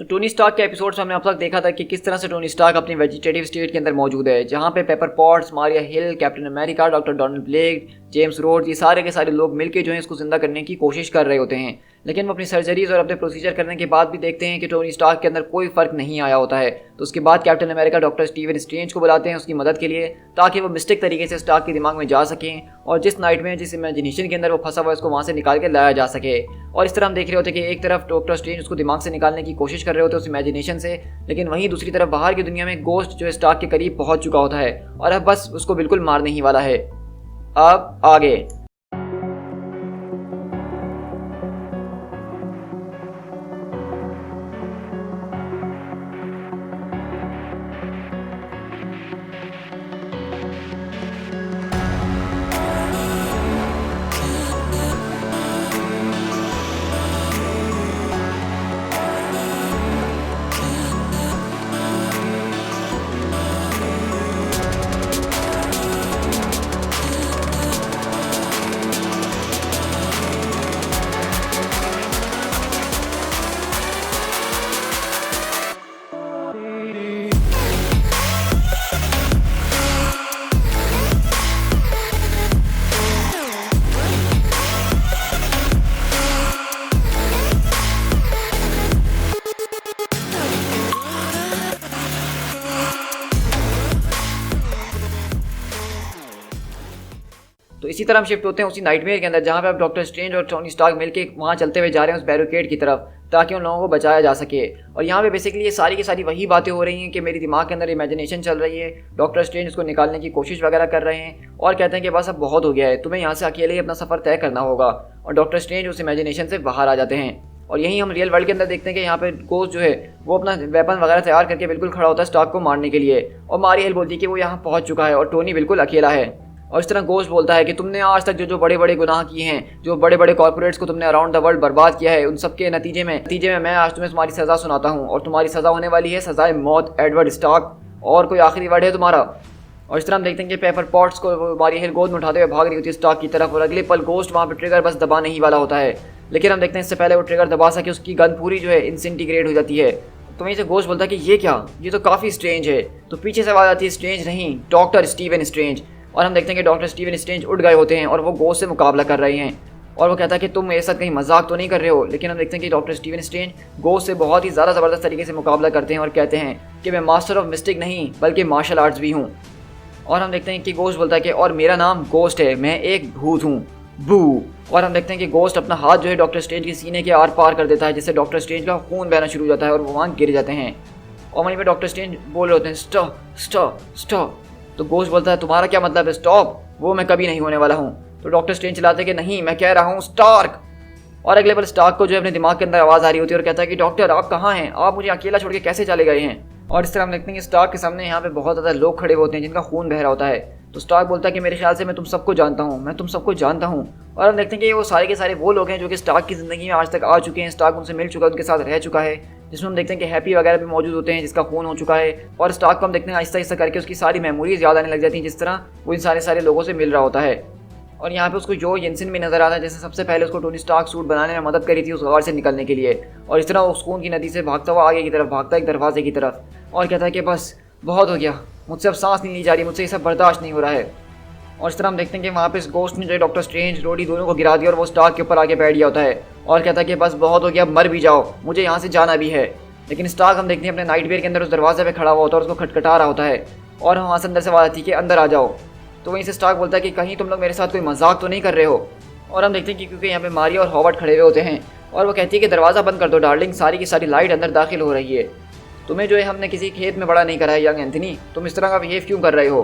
तो Tony Stark के episodes में हमने अब तक देखा था कि किस तरह से टोनी स्टार्क अपनी वेजिटेटिव स्टेट के अंदर मौजूद है, जहाँ पे Pepper Potts, Maria Hill, Captain America, doctor Donald Blake, James Rhodes, ये सारे के सारे लोग मिलकर जो है इसको जिंदा करने की कोशिश कर रहे होते हैं। लेकिन वो अपनी सर्जरीज और अपने प्रोसीजर करने के बाद भी देखते हैं कि टोनी स्टार्क के अंदर कोई फर्क नहीं आया होता है। तो उसके बाद captain America doctor Steven strange को बुलाते हैं उसकी मदद के लिए, ताकि वो मिस्टेक तरीके से स्टार्क के दिमाग में जा सकें और जिस नाइट में जिस इमेजिनेशन के अंदर वो फंसा हुआ है उसको वहाँ से निकाल के लाया जा सके। और इस तरह हम देख रहे होते हैं कि एक तरफ डॉक्टर स्ट्रेंज उसको दिमाग से निकालने की कोशिश कर रहे होते हैं उस इमेजिनेशन से, लेकिन वहीं दूसरी तरफ बाहर की दुनिया में गोस्ट जो है स्टार्क के करीब पहुंच चुका होता है और अब बस उसको बिल्कुल मारने ही वाला है। अब आगे तो इसी तरह हम शिफ्ट होते हैं उसी नाइटमेयर के अंदर, जहाँ पे अब डॉक्टर स्ट्रेंज और टोनी स्टार्क मिलके वहाँ चलते हुए जा रहे हैं उस बैरिकेड की तरफ, ताकि उन लोगों को बचाया जा सके। और यहाँ पे बेसिकली ये सारी की सारी वही बातें हो रही हैं कि मेरे दिमाग के अंदर इमेजिनेशन चल रही है, डॉक्टर स्ट्रेंज उसको निकालने की कोशिश वगैरह कर रहे हैं और कहते हैं कि बस अब बहुत हो गया है, तुम्हें यहाँ से अकेले ही अपना सफ़र तय करना होगा। और डॉक्टर स्ट्रेंज उस इमेजिनेशन से बाहर आ जाते हैं। और यहीं हम रियल वर्ल्ड के अंदर देखते हैं कि यहाँ पे गोस्ट जो है वो अपना वेपन वगैरह तैयार करके बिल्कुल खड़ा होता है स्टार्क को मारने के लिए, और मारिया हिल बोलती है कि वो यहाँ पहुँच चुका है और टोनी बिल्कुल अकेला है। और इस तरह गोस्ट बोलता है कि तुमने आज तक जो बड़े बड़े गुनाह किए हैं, जो बड़े बड़े कॉर्पोरेट्स को तुमने अराउंड द वर्ल्ड बर्बाद किया है, उन सब के नतीजे में मैं आज तुम्हें तुम्हारी सज़ा सुनाता हूँ। और तुम्हारी सज़ा होने वाली है सज़ाए मौत, एडवर्ड स्टार्क। और कोई आखिरी वर्ड है तुम्हारा? और इस तरह हम देखते हैं कि पेपर पॉट्स को मारिया हिल गोद में उठाते हुए भाग रही होती है स्टार्क की तरफ, और अगले पल गोस्ट वहाँ पर ट्रिगर बस दबाने ही वाला होता है। लेकिन हम देखते हैं इससे पहले वो ट्रिगर दबा सके उसकी गन पूरी जो है इंसिंटीग्रेट हो जाती है। तो वहीं से गोस्ट बोलता है कि ये क्या, ये तो काफ़ी स्ट्रेंज है। तो पीछे से आवाज़ आती है स्ट्रेंज नहीं, डॉक्टर स्टीवन स्ट्रेंज। और हम देखते हैं कि डॉक्टर स्टीवन स्ट्रेंज उठ गए होते हैं और वो गोस्ट से मुकाबला कर रहे हैं। और वो कहता है कि तुम मेरे साथ कहीं मजाक तो नहीं कर रहे हो। लेकिन हम देखते हैं कि डॉक्टर स्टीवन स्ट्रेंज गोस्ट से बहुत ही ज़्यादा ज़बरदस्त तरीके से मुकाबला करते हैं और कहते हैं कि मैं मास्टर ऑफ मिस्टेक नहीं बल्कि मार्शल आर्ट्स भी हूँ। और हम देखते हैं कि गोस्ट बोलता है कि और मेरा नाम गोस्ट है, मैं एक भूत हूँ, बू। और हम देखते हैं कि गोस्ट अपना हाथ जो है डॉक्टर स्ट्रेंज के सीने के आर पार कर देता है, जिससे डॉक्टर स्ट्रेंज का खून बहना शुरू हो जाता है और वो वहाँ गिर जाते हैं। और वहीं पे डॉक्टर स्ट्रेंज बोल रहे होते हैं स्टॉप स्टॉप स्टॉप। तो गोस्ट बोलता है तुम्हारा क्या मतलब है स्टॉप, वो मैं कभी नहीं होने वाला हूँ। तो डॉक्टर स्ट्रेंज चिल्लाते हैं कि नहीं, मैं कह रहा हूँ स्टार्क। और अगले पल स्टार्क को जो है अपने दिमाग के अंदर आवाज़ आ रही होती है और कहता है कि डॉक्टर आप कहाँ हैं, आप मुझे अकेला छोड़ के कैसे चले गए हैं। और इस तरह हम देखते हैं कि स्टार्क के सामने यहाँ पे बहुत ज़्यादा लोग खड़े होते हैं जिनका खून बह रहा होता है। तो स्टार्क बोलता है कि मेरे ख्याल से मैं तुम सबको जानता हूँ, मैं तुम सबको जानता हूँ। और हम देखते हैं कि वो सारे के सारे वो लोग हैं जो कि स्टार्क की ज़िंदगी में आज तक आ चुके हैं, स्टार्क उनसे मिल चुका है, उनके साथ रह चुका है, जिसमें हम देखते हैं कि हैप्पी वगैरह भी मौजूद होते हैं जिसका खून हो चुका है। और स्टार्क को हम देखते हैं आहिस्ता आहिस्ता करके उसकी सारी मेमोरीज याद आने लग जाती हैं, जिस तरह वो इन सारे लोगों से मिल रहा होता है। और यहाँ पे उसको जो येंसेन भी नजर आता है, जैसे सबसे पहले उसको टोनी स्टार्क सूट बनाने में मदद करी थी उस गार से निकलने के लिए। और इस तरह वो खून की नदी से भागता हुआ आगे की तरफ भागता एक दरवाजे की तरफ, और कहता है कि बस बहुत हो गया, मुझसे अब सांस नहीं ली जा रही, मुझसे ये सब बर्दाश्त नहीं हो रहा है। और इस तरह हम देखते हैं कि वहाँ पे इस गोस्ट ने जो डॉक्टर स्ट्रेंज, रोडी दोनों को गिरा दिया और वो स्टार्क के ऊपर आके बैठ गया होता है और कहता है कि बस बहुत हो गया, मर भी जाओ, मुझे यहाँ से जाना भी है। लेकिन स्टार्क हम देखते हैं अपने नाइटमेयर के अंदर उस दरवाजे पे खड़ा हुआ होता है और उसको खटखटा रहा होता है, और वहाँ से अंदर से आवाज़ आती है कि अंदर आ जाओ। तो वहीं से स्टार्क बोलता है कि कहीं तुम लोग मेरे साथ कोई मजाक तो नहीं कर रहे हो। और हम देखते हैं कि क्योंकि यहाँ पे मारिया और हॉवर्ड खड़े हुए होते हैं, और वो कहती है कि दरवाज़ा बंद कर दो डार्लिंग, सारी की सारी लाइट अंदर दाखिल हो रही है। तुम्हें जो है हमने किसी खेत में बड़ा नहीं करा है यंग एंथनी, तुम इस तरह का बिहेव क्यों कर रहे हो।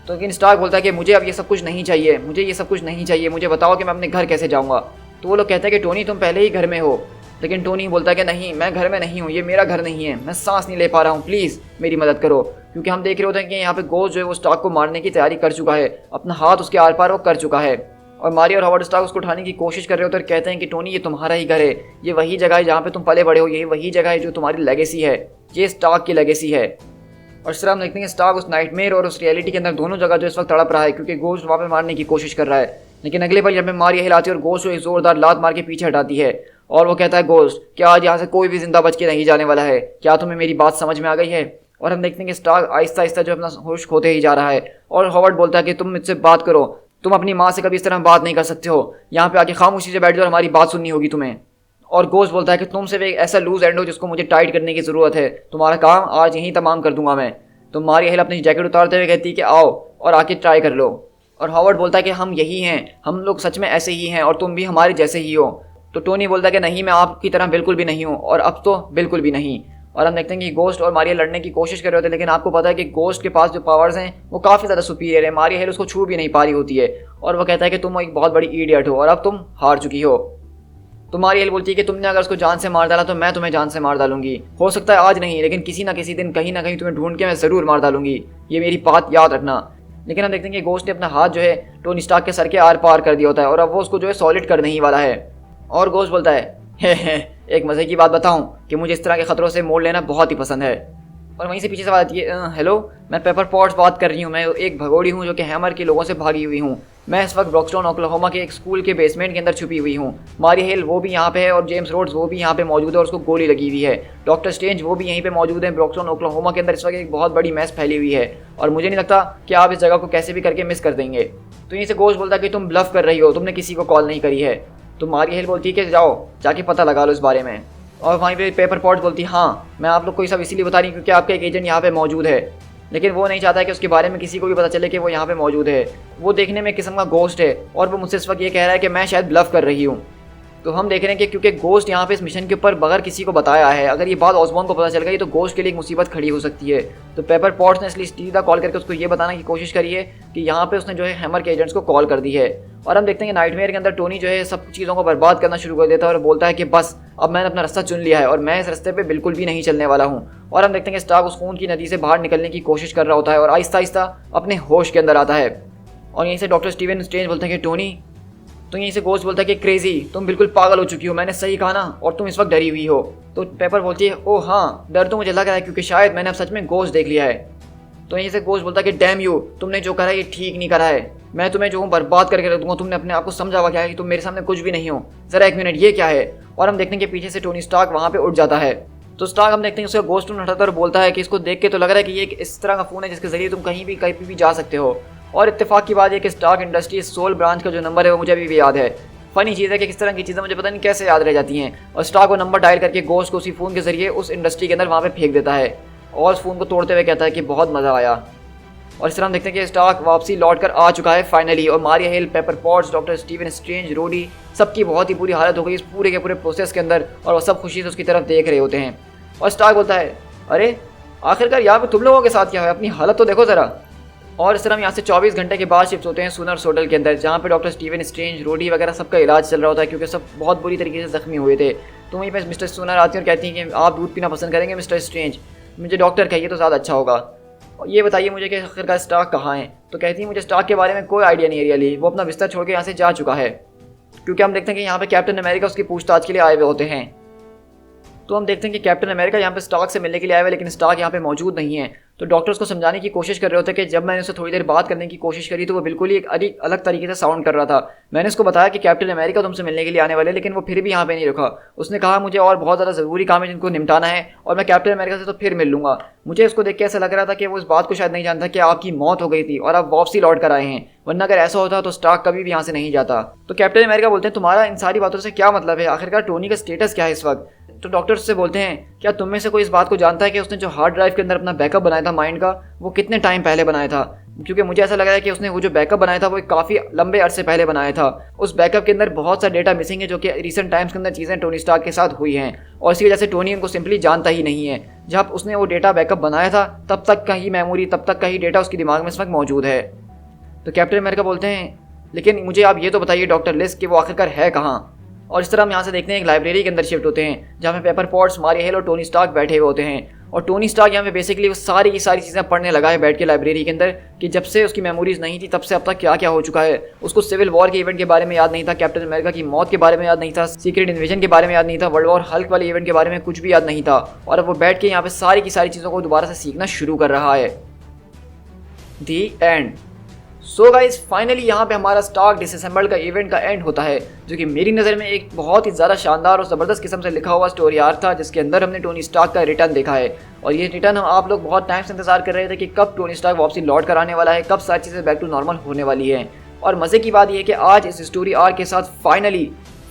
तो लेकिन स्टार्क बोलता है कि मुझे अब ये सब कुछ नहीं चाहिए, मुझे ये सब कुछ नहीं चाहिए, मुझे बताओ कि मैं अपने घर कैसे जाऊँगा। तो वो लोग कहते हैं कि टोनी तुम पहले ही घर में हो। लेकिन टोनी बोलता है कि नहीं, मैं घर में नहीं हूँ, ये मेरा घर नहीं है, मैं सांस नहीं ले पा रहा हूँ, प्लीज़ मेरी मदद करो। क्योंकि हम देख रहे होते हैं कि यहाँ पे गोस्ट जो है वो स्टार्क को मारने की तैयारी कर चुका है, अपना हाथ उसके आर पार वो कर चुका है। और मारिया और हॉवर्ड स्टार्क उसको उठाने की कोशिश कर रहे होते हैं और कहते हैं कि टोनी ये तुम्हारा ही घर है, ये वही जगह है जहाँ पे तुम पले बड़े हो, यही वही जगह है जो तुम्हारी लेगेसी है, ये स्टार्क की लेगेसी है। और इस तरह हम देखते हैं स्टार्क उस नाइटमेयर और उस रियलिटी के अंदर दोनों जगह जो इस वक्त तड़प रहा है, क्योंकि गोस्ट वहाँ पे मारने की कोशिश कर रहा है। लेकिन अगले पल जब मैं मारिया हिलाती है और गोस्ट जो एक जोरदार लात मार के पीछे हटाती है, और वो कहता है गोस्ट क्या आज यहाँ से कोई भी जिंदा बच के नहीं जाने वाला है, क्या तुम्हें मेरी बात समझ में आ गई है। और हम देखते हैं कि स्टार्क आहिस्ता आहिस्ता जो अपना होश खोते ही जा रहा है और हॉवर्ड बोलता है कि तुम मुझसे बात करो, तुम अपनी माँ से कभी इस तरह बात नहीं कर सकते हो, यहाँ पे आके खामोशी से बैठ जाओ और हमारी बात सुननी होगी तुम्हें। और गोस्ट बोलता है कि तुम सिर्फ एक ऐसा लूज एंड हो जिसको मुझे टाइट करने की ज़रूरत है, तुम्हारा काम आज यहीं तमाम कर दूंगा मैं। तो मारिया हिल अपनी जैकेट उतारते हुए कहती है कि आओ और आके ट्राई कर लो। और हॉवर्ड बोलता है कि हम यही हैं, हम लोग सच में ऐसे ही हैं और तुम भी हमारे जैसे ही हो। तो टोनी बोलता है कि नहीं, मैं आपकी तरह बिल्कुल भी नहीं हूँ और अब तो बिल्कुल भी नहीं। और हम देखते हैं कि गोस्ट और मारिया लड़ने की कोशिश कर रहे होते हैं, लेकिन आपको पता है कि गोस्ट के पास जो पावर्स हैं वो काफ़ी ज़्यादा सुपीरियर है। मारिया हिल उसको छू भी नहीं पा रही होती है और वो कहता है कि तुम एक बहुत बड़ी इडियट हो और अब तुम हार चुकी हो। तो मारिया हिल बोलती है कि तुमने अगर उसको जान से मार डाला तो मैं तुम्हें जान से मार डालूंगी, हो सकता है आज नहीं लेकिन किसी ना किसी दिन कहीं ना कहीं तुम्हें ढूंढ के मैं ज़रूर मार डालूंगी, ये मेरी बात याद रखना। लेकिन हम देखते हैं कि गोस्ट ने अपना हाथ जो है टोनी स्टार्क के सर के आर पार कर दिया होता है और अब वो उसको जो है सॉलिड करने ही वाला है। और गोस्ट बोलता है हे एक मज़े की बात बताऊं कि मुझे इस तरह के खतरों से मोड़ लेना बहुत ही पसंद है। और वहीं से पीछे से बात आती है, हेलो मैं पेपर पॉट्स बात कर रही हूँ, मैं एक भगोड़ी हूँ जो कि हैमर के लोगों से भागी हुई हूँ। मैं इस वक्त ब्रॉक्सटाउन ओक्लाहोमा के एक स्कूल के बेसमेंट के अंदर छुपी हुई हूँ। मारिया हिल वो भी यहाँ पे है और जेम्स रोड्स वो भी यहाँ पे मौजूद है और उसको गोली लगी हुई है। डॉक्टर स्ट्रेंज वो भी यहीं पे मौजूद है। ब्रॉक्सटाउन ओक्लाहोमा के अंदर इस वक्त एक बहुत बड़ी मैस फैली हुई है और मुझे नहीं लगता कि आप इस जगह को कैसे भी करके मिस कर देंगे। तो यहीं से गोस्ट बोलता है कि तुम ब्लफ कर रही हो, तुमने किसी को कॉल नहीं करी है। तो मारिया हिल बोलती है कि जाओ जाके पता लगा लो इस बारे में। और वहीं पे पेपर पॉट बोलती है हाँ मैं आप लोग को ये सब इसीलिए बता रही हूँ क्योंकि आपका एक एजेंट यहाँ पे मौजूद है, लेकिन वो नहीं चाहता है कि उसके बारे में किसी को भी पता चले कि वो यहाँ पे मौजूद है। वो देखने में एक किस्म का गोस्ट है और वो मुझसे इस वक्त ये कह रहा है कि मैं शायद ब्लफ कर रही हूँ। तो हम देख रहे हैं कि क्योंकि गोस्ट यहाँ पे इस मिशन के ऊपर बगैर किसी को बताया है, अगर ये बात ऑसबॉर्न को पता चल गई तो गोस्ट के लिए एक मुसीबत खड़ी हो सकती है। तो पेपर पॉट्स ने इसलिए सीधा कॉल करके उसको ये बताने की कोशिश करी है कि यहाँ पे उसने जो है हैमर के एजेंट्स को कॉल कर दी है। और हम देखते हैं कि नाइटमेयर के अंदर टोनी जो है सब चीज़ों को बर्बाद करना शुरू कर देता है और बोलता है कि बस अब मैंने अपना रास्ता चुन लिया है और मैं इस रास्ते पे बिल्कुल भी नहीं चलने वाला हूँ। और हम देखते हैं कि स्टार्क उस खून की नदी से बाहर निकलने की कोशिश कर रहा होता है और आहिस्ता आहिस्ता अपने होश के अंदर आता है। और यहीं से डॉक्टर स्टीवन स्ट्रेंज बोलते हैं कि टोनी, तो यहीं से गोस्ट बोलता है कि क्रेजी तुम बिल्कुल पागल हो चुकी हो, मैंने सही कहा ना, और तुम इस वक्त डरी हुई हो। तो पेपर बोलती है ओह हाँ डर तो मुझे लग रहा है क्योंकि शायद मैंने अब सच में गोस्ट देख लिया है। तो यहीं से गोस्ट बोलता है कि डैम यू, तुमने जो करा है ये ठीक नहीं करा है, मैं तुम्हें जो हूँ बर्बाद करके रख दूंगा, तुमने अपने आप को समझा हुआ क्या है कि तुम मेरे सामने कुछ भी नहीं हो, जरा एक मिनट ये क्या है। और हम देखते हैं कि पीछे से टोनी स्टार्क वहाँ पे उठ जाता है। तो स्टार्क हम देखते हैं उसका गोस्ट हटाता और बोलता है कि इसको देख के तो लग रहा है कि ये एक इस तरह का फ़ोन है जिसके जरिए तुम कहीं भी जा सकते हो। और इत्तेफाक की बात है कि स्टार्क इंडस्ट्रीज सोल ब्रांच का जो नंबर है वो मुझे अभी भी याद है। फनी चीज़ है कि किस तरह की चीज़ें मुझे पता नहीं कैसे याद रह जाती हैं। और स्टार्क वो नंबर डायल करके गोस्ट को उसी फ़ोन के जरिए उस इंडस्ट्री के अंदर वहाँ पे फेंक देता है और उस फ़ोन को तोड़ते हुए कहता है कि बहुत मज़ा आया। और इस तरह हम देखते हैं कि स्टार्क वापसी लौट कर आ चुका है फाइनली। और Maria Hill, Pepper Potts, doctor Steven Strange, Rhodey सबकी बहुत ही बुरी हालत हो गई इस पूरे के पूरे प्रोसेस के अंदर और वो सब खुशी से उसकी तरफ देख रहे होते हैं। और स्टार्क बोलता है अरे आखिरकार यहाँ पे तुम लोगों के साथ क्या है, अपनी हालत तो देखो ज़रा। और इस तरह हम यहाँ से 24 घंटे के बाद शिफ्ट होते हैं सूनर सोडल के अंदर, जहाँ पे डॉक्टर स्टीवन स्ट्रेंज, रोडी वगैरह सबका इलाज चल रहा होता है क्योंकि सब बहुत बुरी तरीके से जख्मी हुए थे। तो वहीं पे मिस्टर सूनर आती हैं और कहती हैं कि आप दूध पीना पसंद करेंगे मिस्टर स्ट्रेंज, मुझे डॉक्टर कहिए तो ज़्यादा अच्छा होगा। और ये बताइए मुझे कि आखिरकार स्टार्क कहाँ है। तो कहती है मुझे स्टार्क के बारे में कोई आइडिया नहीं है रियली, वो अपना बिस्तर छोड़ के यहाँ से जा चुका है। क्योंकि हम देखते हैं कि यहाँ पे कैप्टन अमेरिका उसकी पूछताछ के लिए आए हुए होते हैं। तो हम देखते हैं कि कैप्टन अमेरिका यहाँ पे स्टार्क से मिलने के लिए आए हुए, लेकिन स्टार्क यहाँ पे मौजूद नहीं है। तो डॉक्टर उसको समझाने की कोशिश कर रहे होते हैं कि जब मैंने उससे थोड़ी देर बात करने की कोशिश करी तो वो बिल्कुल ही एक अलग तरीके से साउंड कर रहा था। मैंने उसको बताया कि कैप्टन अमेरिका तुमसे मिलने के लिए आने वाले, लेकिन वो फिर भी यहाँ पे नहीं रुका। उसने कहा मुझे और बहुत ज़्यादा ज़रूरी काम है जिनको निपटाना है और मैं कैप्टन अमेरिका से तो फिर मिल लूँगा। मुझे इसको देख के ऐसा लग रहा था कि वो इस बात को शायद नहीं जानता कि आपकी मौत हो गई थी और आप वापसी लौट कर आए हैं, वरना अगर ऐसा होता तो स्टार्क कभी भी यहाँ से नहीं जाता। तो कैप्टन अमेरिका बोलते हैं तुम्हारा इन सारी बातों से क्या मतलब है, आखिरकार टोनी का स्टेटस क्या है इस वक्त। तो डॉक्टर से बोलते हैं क्या तुम में से कोई इस बात को जानता है कि उसने जो हार्ड ड्राइव के अंदर अपना बैकअप बनाया था माइंड का, वो कितने टाइम पहले बनाया था। क्योंकि मुझे ऐसा लग रहा है कि उसने वो जो बैकअप बनाया था वो काफ़ी लंबे अरसे पहले बनाया था। उस बैकअप के अंदर बहुत सा डेटा मिसिंग है जो कि रिसेंट टाइम्स के अंदर चीज़ें टोनी स्टार्क के साथ हुई हैं और इसी वजह से टोनी उनको सिंपली जानता ही नहीं है। जब उसने वो डेटा बैकअप बनाया था तब तक का ही मेमोरी, तब तक का ही डेटा उसके दिमाग में इस वक्त मौजूद है। तो कैप्टन अमेरिका बोलते हैं लेकिन मुझे आप ये तो बताइए डॉक्टर लिस कि वो आखिरकार है कहाँ। और इस तरह हम यहाँ से देखते हैं एक लाइब्रेरी के अंदर शिफ्ट होते हैं जहाँ पे पेपर पॉट्स, मारिया हिल और टोनी स्टार्क बैठे हुए होते हैं। और टोनी स्टार्क यहाँ पे बेसिकली वो सारी की सारी चीज़ें पढ़ने लगा है बैठ के लाइब्रेरी के अंदर कि जब से उसकी मेमोरीज नहीं थी तब से अब तक क्या क्या हो चुका है। उसको सिविल वॉर के इवेंट के बारे में याद नहीं था, कैप्टन अमेरिका की मौत के बारे में याद नहीं था, सीक्रेट इन्वेजन के बारे में याद नहीं था, वर्ल्ड वॉर हल्क वाले इवेंट के बारे में कुछ भी याद नहीं था। और अब वो बैठ के यहाँ पे सारी की सारी चीज़ों को दोबारा से सीखना शुरू कर रहा है। दी एंड। सो गाइस फाइनली यहाँ पे हमारा स्टार्क डिसअसेंबल का इवेंट का एंड होता है, जो कि मेरी नज़र में एक बहुत ही ज़्यादा शानदार और ज़बरदस्त किस्म से लिखा हुआ स्टोरी आर्क था, जिसके अंदर हमने टोनी स्टार्क का रिटर्न देखा है। और ये रिटर्न हम आप लोग बहुत टाइम से इंतजार कर रहे थे कि कब टोनी स्टार्क वापसी लौट कर आने वाला है, कब सारी चीज़ें बैक टू नॉर्मल होने वाली है। और मज़े की बात यह है कि आज इस स्टोरी आर्क के साथ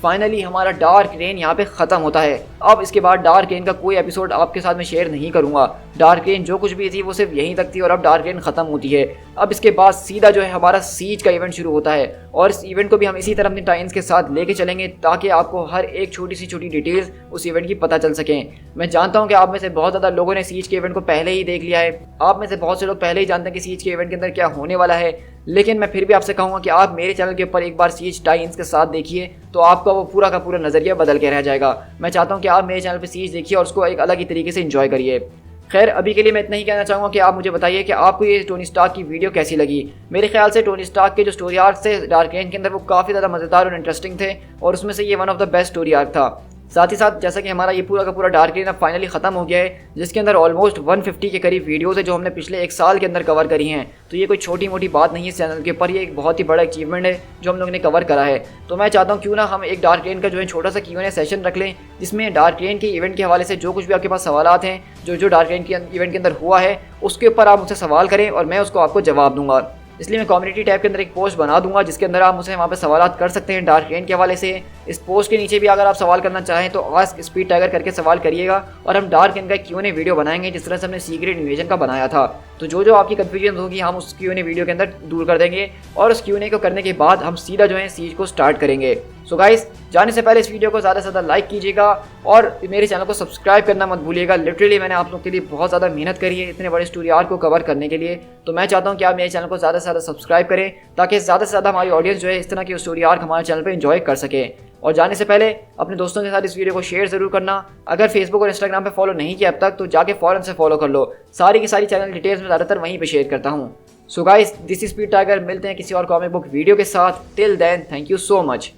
फाइनली हमारा डार्क रेन यहाँ पे ख़त्म होता है। अब इसके बाद डार्क रेन का कोई एपिसोड आपके साथ में शेयर नहीं करूँगा। डार्क रेन जो कुछ भी थी वो सिर्फ यहीं तक थी और अब डार्क रेन ख़त्म होती है। अब इसके बाद सीधा जो है हमारा सीज का इवेंट शुरू होता है और इस इवेंट को भी हम इसी तरह अपने टाइम्स के साथ लेके चलेंगे ताकि आपको हर एक छोटी सी छोटी डिटेल्स उस इवेंट की पता चल सकें। मैं जानता हूँ कि आप में से बहुत ज़्यादा लोगों ने सीज के इवेंट को पहले ही देख लिया है, आप में से बहुत से लोग पहले ही जानते हैं कि सीज के इवेंट के अंदर क्या होने वाला है, लेकिन मैं फिर भी आपसे कहूँगा कि आप मेरे चैनल के ऊपर एक बार सीज टाइम्स के साथ देखिए तो आपका वो पूरा का पूरा नज़रिया बदल के रह जाएगा। मैं चाहता हूँ कि आप मेरे चैनल पर सीज देखिए और उसको एक अलग ही तरीके से एंजॉय करिए। खैर अभी के लिए मैं इतना ही कहना चाहूँगा कि आप मुझे बताइए कि आपको ये टोनी स्टार्क की वीडियो कैसी लगी। मेरे ख्याल से टोनी स्टार्क के जो स्टोरी आर्क थे डार्क रेन के अंदर वो काफ़ी ज़्यादा मज़ेदार और इंटरेस्टिंग थे और उसमें से ये one of the best story arc था। साथ ही साथ जैसा कि हमारा ये पूरा का पूरा डार्क रेन अब फाइनली ख़त्म हो गया है, जिसके अंदर ऑलमोस्ट 150 के करीब वीडियोज़ है जो हमने पिछले एक साल के अंदर कवर करी हैं। तो ये कोई छोटी मोटी बात नहीं है इस चैनल के ऊपर, ये एक बहुत ही बड़ा अचीवमेंट है जो हम लोगों ने कवर करा है। तो मैं चाहता हूँ क्यों ना हम एक डार्क रेन का जो है छोटा सा Q&A सेशन रख लें, जिसमें डार्क रेन के इवेंट के हवाले से जो कुछ भी आपके पास सवाल हैं, जो डार्क रेन के इवेंट के अंदर हुआ है उसके ऊपर आप मुझसे सवाल करें और मैं उसको आपको जवाब दूंगा। इसलिए मैं कम्युनिटी टैब के अंदर एक पोस्ट बना दूंगा जिसके अंदर आप मुझसे वहाँ पे सवाल कर सकते हैं डार्क रेन के हवाले से। इस पोस्ट के नीचे भी अगर आप सवाल करना चाहें तो आस्क स्पीड टाइगर करके सवाल करिएगा और हम डार्क रेन का Q&A वीडियो बनाएंगे जिस तरह से हमने सीक्रेट इन्वेजन का बनाया था। तो जो आपकी कन्फ्यूजन होगी हम उस Q&A वीडियो के अंदर दूर कर देंगे और उस Q&A को करने के बाद हम सीधा जो है सीज को स्टार्ट करेंगे। सो गाइस जाने से पहले इस वीडियो को ज़्यादा से ज़्यादा लाइक कीजिएगा और मेरे चैनल को सब्सक्राइब करना मत भूलिएगा। लिटरली मैंने आप लोग के लिए बहुत ज़्यादा मेहनत करी है इतने बड़े स्टोरी आर्क को कवर करने के लिए। तो मैं चाहता हूँ कि आप मेरे चैनल को ज़्यादा से ज़्यादा सब्सक्राइब करें ताकि ज़्यादा से ज़्यादा हमारी ऑडियंस जो है इस तरह की स्टोरी आर्क हमारे चैनल पर एंजॉय कर सके। और जाने से पहले अपने दोस्तों के साथ इस वीडियो को शेयर ज़रूर करना। अगर फेसबुक और इंस्टाग्राम पे फॉलो नहीं किया अब तक तो जाके फ़ौरन से फॉलो कर लो। सारी की सारी चैनल डिटेल्स में ज़्यादातर वहीं पे शेयर करता हूँ। So guys this is Speed Tiger, मिलते हैं किसी और कॉमिक बुक वीडियो के साथ। Till then thank you so much.